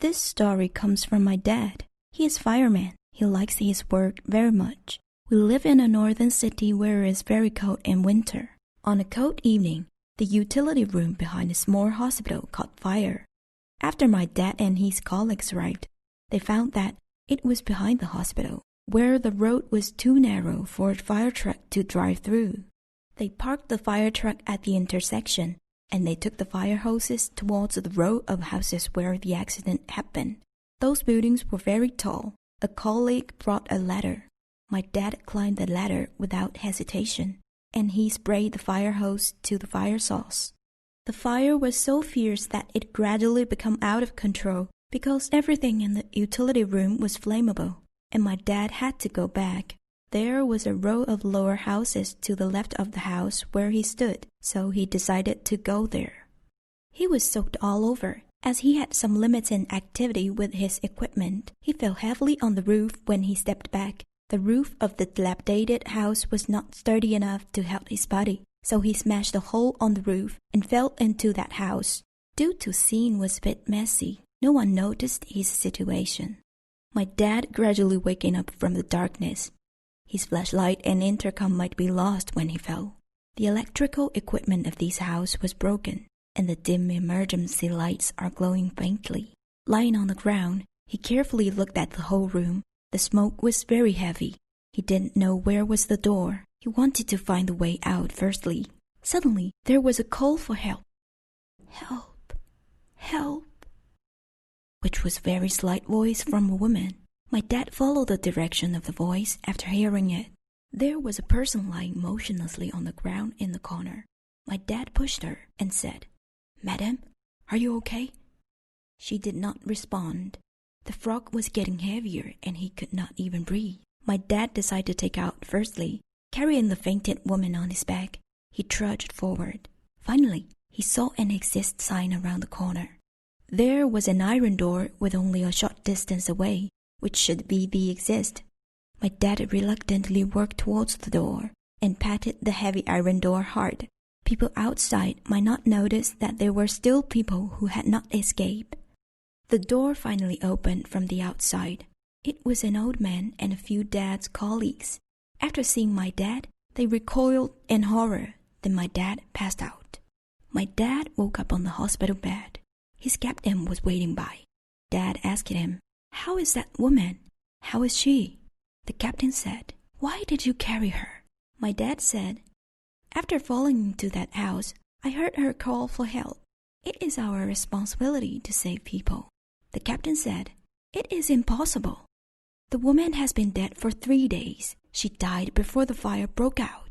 This story comes from my dad. He is fireman. He likes his work very much. We live in a northern city where it is very cold in winter. On a cold evening, the utility room behind a small hospital caught fire. After my dad and his colleagues arrived, they found that it was behind the hospital, where the road was too narrow for a fire truck to drive through. They parked the fire truck at the intersection, and they took the fire hoses towards the row of houses where the accident happened. Those buildings were very tall. A colleague brought a ladder. My dad climbed the ladder without hesitation, and he sprayed the fire hose to the fire source. The fire was so fierce that it gradually became out of control because everything in the utility room was flammable, and my dad had to go back. There was a row of lower houses to the left of the house where he stood, so he decided to go there. He was soaked all over. As he had some limits in activity with his equipment, he fell heavily on the roof when he stepped back. The roof of the dilapidated house was not sturdy enough to help his body, so he smashed a hole on the roof and fell into that house. Due to scene was a bit messy, no one noticed his situation. My dad gradually waking up from the darkness. His flashlight and intercom might be lost when he fell. The electrical equipment of this house was broken, and the dim emergency lights are glowing faintly. Lying on the ground, he carefully looked at the whole room. The smoke was very heavy. He didn't know where was the door. He wanted to find the way out firstly. Suddenly, there was a call for help. Help! Help! Which was a very slight voice from a woman. My dad followed the direction of the voice after hearing it. There was a person lying motionlessly on the ground in the corner. My dad pushed her and said, "Madam, are you okay?" She did not respond. The frog was getting heavier and he could not even breathe. My dad decided to take out firstly. Carrying the fainted woman on his back, he trudged forward. Finally, he saw an exit sign around the corner. There was an iron door with only a short distance away, which should be the exit. My dad reluctantly worked towards the door and patted the heavy iron door hard. People outside might not notice that there were still people who had not escaped. The door finally opened from the outside. It was an old man and a few dad's colleagues. After seeing my dad, they recoiled in horror. Then my dad passed out. My dad woke up on the hospital bed. His captain was waiting by. Dad asked him, "How is that woman? How is she?" The captain said, "Why did you carry her?" My dad said, "After falling into that house, I heard her call for help. It is our responsibility to save people." The captain said, "It is impossible. The woman has been dead for 3 days. She died before the fire broke out."